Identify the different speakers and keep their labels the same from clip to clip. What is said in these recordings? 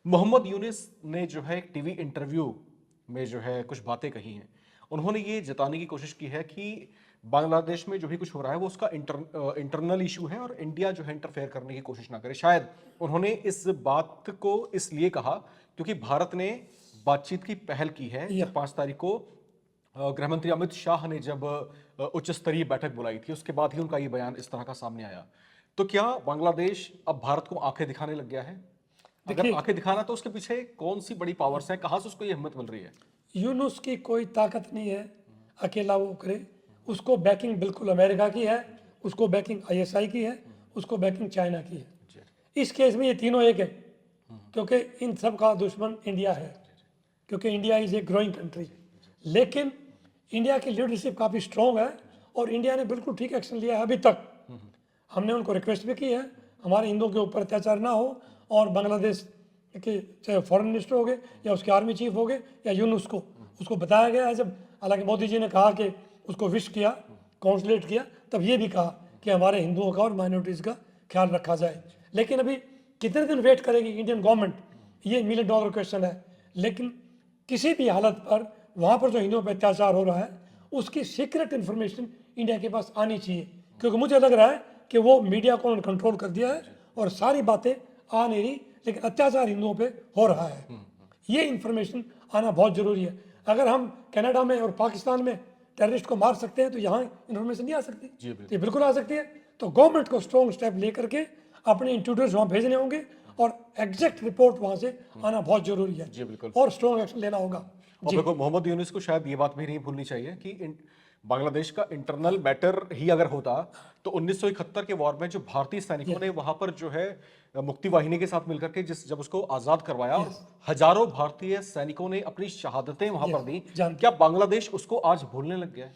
Speaker 1: मोहम्मद यूनिस ने जो है एक टीवी इंटरव्यू में जो है कुछ बातें कही हैं। उन्होंने ये जताने की कोशिश की है कि बांग्लादेश में जो भी कुछ हो रहा है वो उसका इंटरनल इशू है और इंडिया जो है इंटरफेयर करने की कोशिश ना करे। शायद उन्होंने इस बात को इसलिए कहा क्योंकि भारत ने बातचीत की पहल की है
Speaker 2: या
Speaker 1: जब 5 तारीख को गृह मंत्री अमित शाह ने जब उच्च स्तरीय बैठक बुलाई थी, उसके बाद ही उनका ये बयान इस तरह का सामने आया। तो क्या बांग्लादेश अब भारत को आंखें दिखाने लग गया है? अगर
Speaker 2: देखिए,
Speaker 1: आंखें दिखाना तो उसके पीछे कौन सी बड़ी पावर्स है, कहां से उसको ये हिम्मत मिल रही है?
Speaker 2: यूनुस की कोई ताकत नहीं है अकेला वो करे। उसको बैकिंग बिल्कुल अमेरिका की है, उसको बैकिंग आईएसआई की है, उसको बैकिंग चाइना की है।
Speaker 1: जी,
Speaker 2: इस केस में ये तीनों एक है, क्योंकि इन सब का दुश्मन इंडिया है, क्योंकि India is a growing country. लेकिन इंडिया की लीडरशिप काफ़ी स्ट्रॉन्ग है और इंडिया ने बिल्कुल ठीक एक्शन लिया है अभी तक। हमने उनको रिक्वेस्ट भी की है हमारे हिंदुओं के ऊपर अत्याचार ना हो, और बांग्लादेश के चाहे फॉरेन मिनिस्टर हो गए या उसके आर्मी चीफ हो गए या यूनुस को, उसको बताया गया है। जब हालांकि मोदी जी ने कहा कि उसको विश किया, कॉन्सुलेट किया, तब ये भी कहा कि हमारे हिंदुओं का और माइनॉरिटीज़ का ख्याल रखा जाए। लेकिन अभी कितने दिन वेट करेगी इंडियन गवर्नमेंट, ये $1 मिलियन क्वेश्चन है। लेकिन किसी भी हालत पर वहाँ पर जो हिंदुओं पर अत्याचार हो रहा है उसकी सीक्रेट इन्फॉर्मेशन इंडिया के पास आनी चाहिए, क्योंकि मुझे लग रहा है कि वो मीडिया को उन्होंने कंट्रोल कर दिया है और सारी बातें आ नहीं रही, लेकिन अत्याचार हिंदुओं पे हो रहा है। ये इन्फॉर्मेशन आना बहुत ज़रूरी है। अगर हम कनाडा में और पाकिस्तान में टेररिस्ट को मार सकते हैं तो यहाँ इन्फॉर्मेशन नहीं आ सकती?
Speaker 1: जी,
Speaker 2: तो ये बिल्कुल आ सकती है। तो गवर्नमेंट को स्ट्रॉन्ग स्टेप लेकर के अपने इंट्यूटर्स वहाँ भेजने होंगे और एग्जैक्ट रिपोर्ट वहाँ से आना बहुत जरूरी है।
Speaker 1: जी, बिल्कुल।
Speaker 2: और स्ट्रॉन्ग एक्शन लेना होगा।
Speaker 1: और
Speaker 2: जी,
Speaker 1: देखो, मोहम्मद यूनुस को शायद ये बात भी नहीं भूलनी चाहिए कि बांग्लादेश का इंटरनल मैटर ही अगर होता तो 1971 के वॉर में जो भारतीय सैनिकों ने वहां पर जो है मुक्ति वाहिनी के साथ मिलकर के जब उसको आजाद करवाया,
Speaker 2: Yes.
Speaker 1: हजारों भारतीय सैनिकों ने अपनी शहादतें वहां पर दी।
Speaker 2: जानते
Speaker 1: क्या बांग्लादेश उसको आज भूलने लग गया है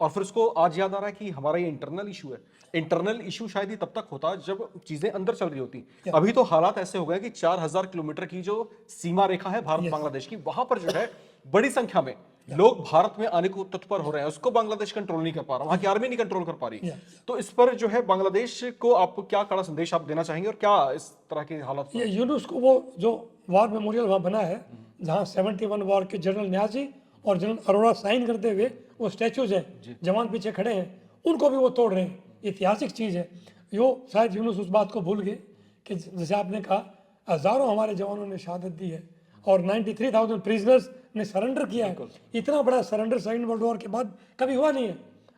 Speaker 1: और फिर उसको आज याद आ रहा है कि हमारा ये इंटरनल इशू है? इंटरनल इशू शायद ही तब तक होता जब चीजें अंदर चल रही होती।
Speaker 2: Yeah.
Speaker 1: अभी तो हालात ऐसे हो गए कि 4000 किलोमीटर की जो सीमा रेखा है भारत
Speaker 2: Yes.
Speaker 1: बांग्लादेश की, वहां पर जो है बड़ी संख्या में लोग भारत में आने को तत्पर हो रहे हैं। उसको बांग्लादेश कंट्रोल नहीं कर पा रहा, वहां की आर्मी नहीं कंट्रोल कर पा रही।
Speaker 2: Yeah.
Speaker 1: तो इस पर जो है बांग्लादेश को आप क्या कड़ा संदेश आप देना चाहेंगे और क्या इस तरह की हालत
Speaker 2: ये यूनुस को वो जो वॉर मेमोरियल वहाँ बना है, जहाँ 71 वॉर के जनरल न्याजी और जनरल अरोड़ा साइन करते हुए वो स्टैचूज हैं, जवान पीछे खड़े हैं, उनको भी वो तोड़ रहे हैं। ऐतिहासिक चीज़ है। यो शायद यूनुस उस बात को भूल गए कि जैसे आपने कहा, हजारों हमारे जवानों ने शहादत दी है और 93,000 प्रिजनर्स ने सरेंडर किया है। इतना बड़ा सरेंडर सेकंड वर्ल्ड वॉर के बाद कभी हुआ नहीं है।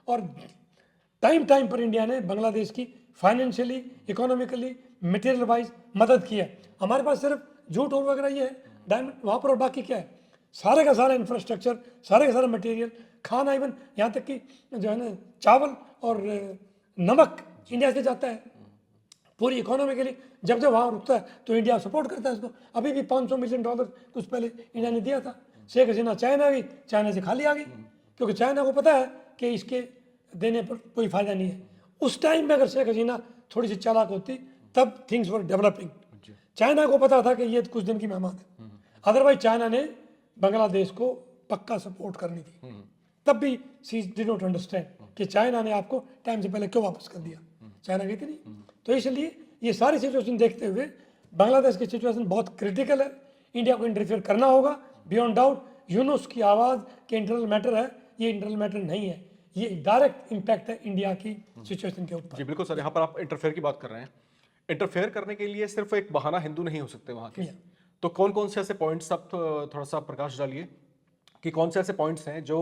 Speaker 2: और टाइम टाइम पर इंडिया ने बांग्लादेश की फाइनेंशियली, इकोनॉमिकली, मटेरियल वाइज मदद की है। हमारे पास सिर्फ जूट और वगैरह ये है, डायमंड वहाँ पर, और बाकी क्या है? सारे का सारा इंफ्रास्ट्रक्चर, सारे का सारा मटेरियल, खाना, इवन यहाँ तक कि जो है ना चावल और नमक इंडिया से जाता है पूरी इकोनॉमी के लिए। जब जब वहाँ रुकता है तो इंडिया सपोर्ट करता है इसको। अभी भी $500 मिलियन कुछ पहले इंडिया ने दिया था। शेख हसीना चाइना गई, चाइना से खाली आ गई, क्योंकि चाइना को पता है कि इसके देने पर कोई फायदा नहीं है। उस टाइम में अगर शेख हसीना थोड़ी सी चालाक होती तब थिंग्स वर डेवलपिंग। चाइना को पता था कि ये कुछ दिन की मेहमान है, अदरवाइज चाइना ने बांग्लादेश को पक्का सपोर्ट करनी थी। तब भी शी डिड नॉट अंडरस्टैंड कि चाइना ने आपको टाइम से पहले क्यों वापस कर दिया। चाइना गई थी नहीं। तो इसलिए ये सारी सिचुएशन देखते हुए बांग्लादेश की सिचुएशन बहुत क्रिटिकल है। इंडिया को इंटरफेयर करना होगा बियॉन्ड डाउट। यूनुस की आवाज़ के इंटरनल मैटर है, ये इंटरनल मैटर नहीं है, ये डायरेक्ट इम्पैक्ट है इंडिया की सिचुएशन के ऊपर।
Speaker 1: जी बिल्कुल सर, यहाँ पर आप इंटरफेयर की बात कर रहे हैं। इंटरफेयर करने के लिए सिर्फ एक बहाना हिंदू नहीं हो सकते वहां के।
Speaker 2: Yeah.
Speaker 1: तो कौन कौन से ऐसे पॉइंट्स आप थोड़ा सा प्रकाश डालिए कि कौन से ऐसे पॉइंट्स हैं जो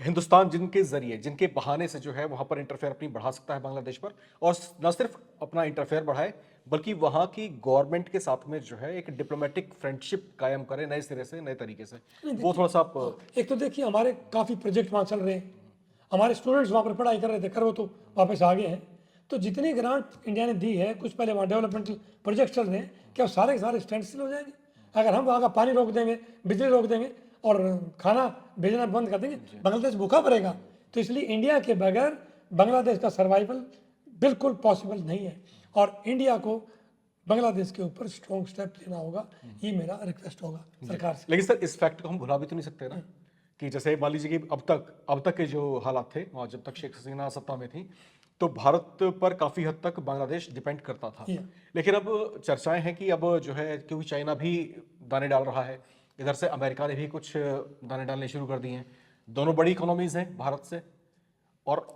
Speaker 1: हिंदुस्तान जिनके जरिए, जिनके बहाने से जो है वहां पर इंटरफेयर अपनी बढ़ा सकता है बांग्लादेश पर, और न सिर्फ अपना इंटरफेयर बढ़ाए बल्कि वहां की गवर्नमेंट के साथ में जो है एक डिप्लोमेटिक फ्रेंडशिप कायम करे नए सिरे से, नए तरीके से। वो थोड़ा सा आप
Speaker 2: एक तो देखिए, हमारे काफ़ी प्रोजेक्ट वहाँ चल रहे हैं, हमारे स्टूडेंट्स वहाँ पर पढ़ाई कर रहे थे, कर वो तो वापस आ गए हैं। तो जितनी ग्रांट इंडिया ने दी है, कुछ पहले वहाँ डेवलपमेंटल प्रोजेक्ट चल रहे हैं, क्या वो सारे के सारे स्टैंड स्टिल हो जाएंगे? अगर हम वहाँ का पानी रोक देंगे, बिजली रोक देंगे और खाना भेजना बंद कर देंगे, बांग्लादेश भूखा पड़ेगा। तो इसलिए इंडिया के बगैर बांग्लादेश का सर्वाइवल बिल्कुल पॉसिबल नहीं है और इंडिया को बांग्लादेश के ऊपर स्ट्रॉन्ग स्टेप लेना होगा। ये मेरा रिक्वेस्ट होगा सरकार से।
Speaker 1: लेकिन सर इस फैक्ट को हम भुला भी तो नहीं सकते ना कि जैसे मान लीजिए कि अब तक के जो हालात थे वहाँ, जब तक शेख हसीना सत्ता में थी, तो भारत पर काफी हद तक बांग्लादेश डिपेंड करता था।
Speaker 2: Yeah.
Speaker 1: लेकिन अब चर्चाएं हैं कि अब जो है, क्योंकि चाइना भी दाने डाल रहा है, इधर से अमेरिका ने भी कुछ दाने डालने शुरू कर दिए हैं। दोनों बड़ी इकोनॉमीज हैं भारत से, और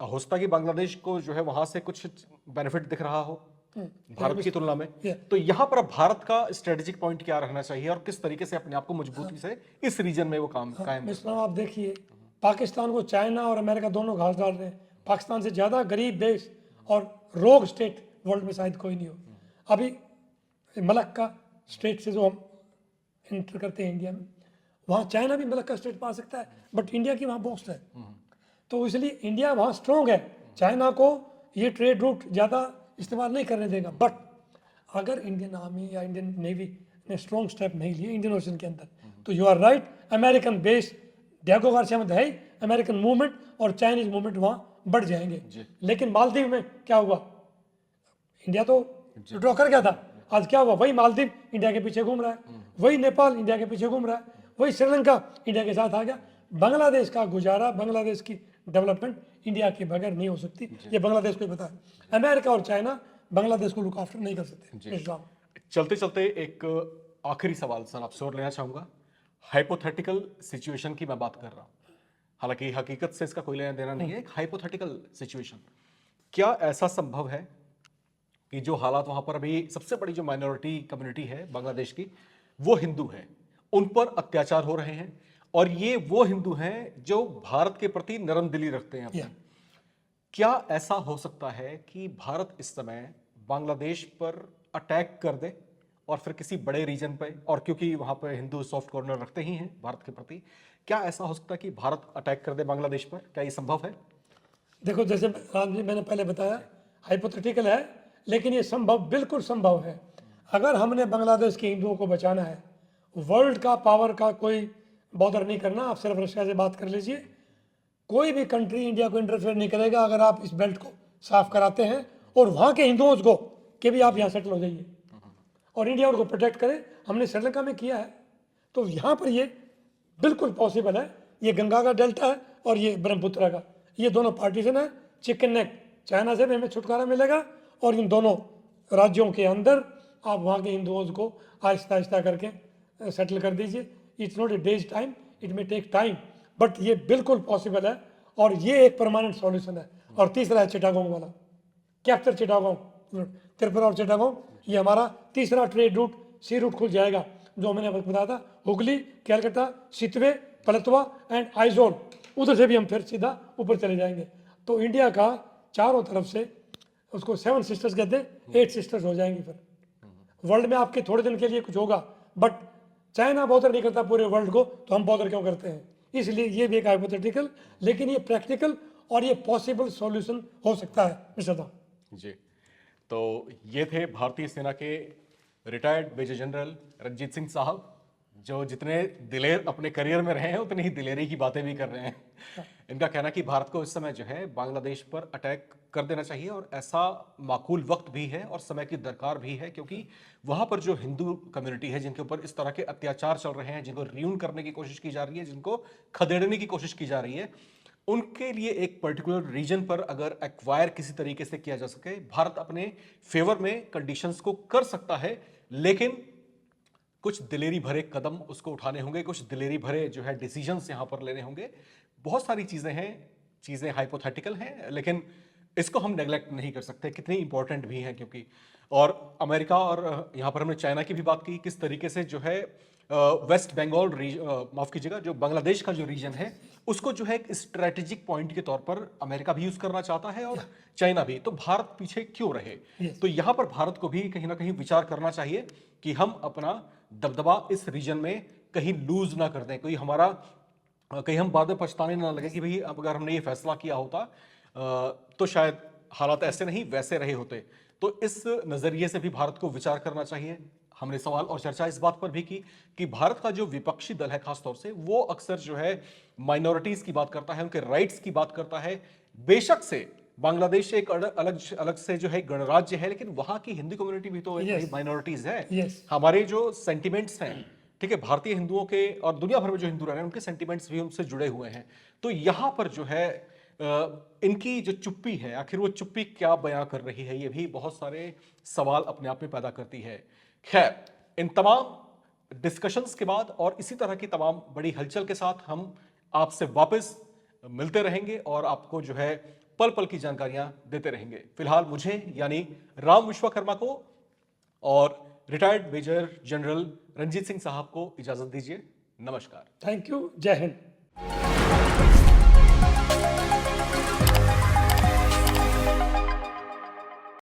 Speaker 1: हो सकता है कि बांग्लादेश को जो है वहां से कुछ बेनिफिट दिख रहा हो भारत की तुलना में।
Speaker 2: Yeah.
Speaker 1: तो यहाँ पर अब भारत का स्ट्रेटेजिक पॉइंट क्या रहना चाहिए और किस तरीके से अपने आप को मजबूती से इस रीजन में वो काम कायम
Speaker 2: मिस्टर आप देखिए, पाकिस्तान को चाइना और अमेरिका दोनों घास डाल रहे हैं। पाकिस्तान से ज़्यादा गरीब देश और रोग स्टेट वर्ल्ड में शायद कोई नहीं हो। अभी मलक्का स्टेट से जो हम एंटर करते हैं इंडिया में, वहाँ चाइना भी मलक्का स्टेट पा सकता है, बट इंडिया की वहाँ पोस्ट है। तो इसलिए इंडिया वहाँ स्ट्रॉन्ग है, चाइना को ये ट्रेड रूट ज़्यादा इस्तेमाल नहीं करने देगा। बट अगर इंडियन आर्मी या इंडियन नेवी ने स्ट्रॉन्ग स्टेप नहीं लिए इंडियन ओशन के अंदर, तो you are right, American base Diego Garcia में है ही, अमेरिकन मूवमेंट और चाइनीज मूवमेंट वहाँ बढ़ जाएंगे। लेकिन मालदीव में क्या हुआ? इंडिया तो विड्रॉ कर गया था, आज क्या हुआ? वही मालदीव इंडिया के पीछे घूम रहा है, वही नेपाल इंडिया के पीछे घूम रहा है, वही श्रीलंका इंडिया के साथ आ गया। बांग्लादेश का गुजारा, बांग्लादेश की डेवलपमेंट इंडिया के बगैर नहीं हो सकती, ये बांग्लादेश को ही पता है। अमेरिका और चाइना बांग्लादेश को लुक आफ्टर नहीं कर सकते।
Speaker 1: चलते चलते एक आखिरी सवाल सर आपसे और लेना चाहूंगा। हाइपोथेटिकल सिचुएशन की मैं बात कर रहा हूं, हालांकि हकीकत से इसका कोई लेना देना नहीं है, एक हाइपोथेटिकल सिचुएशन। क्या ऐसा संभव है कि जो हालात वहां पर अभी सबसे बड़ी जो माइनॉरिटी कम्युनिटी है बांग्लादेश की, वो हिंदू है, उन पर अत्याचार हो रहे हैं, और ये वो हिंदू हैं जो भारत के प्रति नरम दिली रखते हैं अपने। क्या ऐसा हो सकता है कि भारत इस समय बांग्लादेश पर अटैक कर दे और फिर किसी बड़े रीजन पे, और क्योंकि वहां पर हिंदू सॉफ्ट कॉर्नर रखते ही हैं भारत के प्रति, क्या ऐसा हो सकता है कि भारत अटैक कर दे बांग्लादेश पर? क्या ये संभव है?
Speaker 2: देखो, जैसे मैंने पहले बताया, हाइपोथेटिकल है, लेकिन ये संभव, बिल्कुल संभव है। अगर हमने बांग्लादेश के हिंदुओं को बचाना है, वर्ल्ड का पावर का कोई बॉदर नहीं करना, आप सिर्फ रशिया से बात कर लीजिए, कोई भी कंट्री इंडिया को इंटरफेयर नहीं करेगा अगर आप इस बेल्ट को साफ कराते हैं और वहाँ के हिंदुओं को कि भी आप यहाँ सेटल हो जाइए और इंडिया उनको प्रोटेक्ट करे। हमने श्रीलंका में किया है, तो यहाँ पर ये बिल्कुल पॉसिबल है। ये गंगा का डेल्टा है और ये ब्रह्मपुत्र का, ये दोनों पार्टीशन है, चिकन नेक। चाइना से भी हमें छुटकारा मिलेगा और इन दोनों राज्यों के अंदर आप वहाँ के हिंदुओं को आहिस्ता आहिस्ता करके सेटल कर दीजिए। It's not a day's time, it may take time, but ये बिल्कुल पॉसिबल है और ये एक परमानेंट सॉल्यूशन है। और तीसरा है चिटागोंग वाला, कैप्चर चिटागोंग, त्रिपुरा और चिटागोंग, ये हमारा तीसरा ट्रेड रूट, सी रूट खुल जाएगा, जो मैंने बताया था, हुगली, कैलकाटा, सितवे, पलतवा एंड आइजोल, उधर से भी हम फिर सीधा ऊपर चले जाएंगे। तो इंडिया का चारों तरफ से, उसको 7 सिस्टर्स कहते हैं, 8 सिस्टर्स हो जाएंगी। फिर वर्ल्ड में आपके थोड़े दिन के लिए कुछ होगा, बट चाइना बॉदर नहीं करता पूरे वर्ल्ड को, तो हम बॉदर क्यों करते हैं? इसलिए ये भी एक हाइपोथेटिकल, लेकिन ये प्रैक्टिकल और ये पॉसिबल सॉल्यूशन हो सकता है मिस्टर
Speaker 1: जी। तो ये थे भारतीय सेना के retired major general Ranjit Singh साहब, जो जितने दिलेर अपने करियर में रहे हैं उतनी ही दिलेरी की बातें भी कर रहे हैं। इनका कहना कि भारत को इस समय जो है बांग्लादेश पर अटैक कर देना चाहिए, और ऐसा माकूल वक्त भी है और समय की दरकार भी है, क्योंकि वहां पर जो हिंदू कम्युनिटी है, जिनके ऊपर इस तरह के अत्याचार चल रहे हैं, जिनको रियून करने की कोशिश की जा रही है, जिनको खदेड़ने की कोशिश की जा रही है, उनके लिए एक पर्टिकुलर रीजन पर अगर एक्वायर किसी तरीके से किया जा सके, भारत अपने फेवर में कंडीशंस को कर सकता है। लेकिन कुछ दिलेरी भरे कदम उसको उठाने होंगे, कुछ दिलेरी भरे जो है डिसीजंस यहां पर लेने होंगे। बहुत सारी चीजें हैं, चीजें हाइपोथेटिकल हैं, लेकिन इसको हम नेग्लेक्ट नहीं कर सकते, कितनी इंपॉर्टेंट भी हैं। क्योंकि और अमेरिका और यहाँ पर हमने चाइना की भी बात की, किस तरीके से जो है वेस्ट बंगाल माफ कीजिएगा, जो बांग्लादेश का जो रीजन है, उसको जो है एक स्ट्रेटेजिक पॉइंट के तौर पर अमेरिका भी यूज करना चाहता है और चाइना भी। तो भारत पीछे क्यों रहे? तो यहाँ पर भारत को भी कहीं ना कहीं विचार करना चाहिए कि हम अपना दबदबा इस रीजन में कहीं लूज ना कर दें, कहीं हम बाद में पछताने ना लगे कि भाई अब अगर हमने ये फैसला किया होता तो शायद हालात ऐसे नहीं वैसे रहे होते। तो इस नजरिए से भी भारत को विचार करना चाहिए। हमने सवाल और चर्चा इस बात पर भी की कि भारत का जो विपक्षी दल है खासतौर से, वो अक्सर जो है माइनॉरिटीज की बात करता है, उनके राइट्स की बात करता है। बेशक से बांग्लादेश एक अलग से जो है गणराज्य है, लेकिन वहां की हिंदू कम्युनिटी भी तो एक माइनॉरिटीज है। हमारे जो सेंटिमेंट्स हैं, ठीक है, भारतीय हिंदुओं के और दुनिया भर में जो हिंदू रह रहे हैं, उनके सेंटिमेंट्स भी उनसे जुड़े हुए हैं। तो यहां पर जो है इनकी जो चुप्पी है, आखिर वो चुप्पी क्या बयां कर रही है, ये भी बहुत सारे सवाल अपने आप में पैदा करती है। खैर, इन तमाम डिस्कशंस के बाद और इसी तरह की तमाम बड़ी हलचल के साथ हम आपसे वापस मिलते रहेंगे और आपको जो है पल पल की जानकारियां देते रहेंगे। फिलहाल मुझे यानी राम विश्वकर्मा को और retired major general Ranjit Singh साहब को इजाजत दीजिए। नमस्कार।
Speaker 2: Thank you. जय हिंद।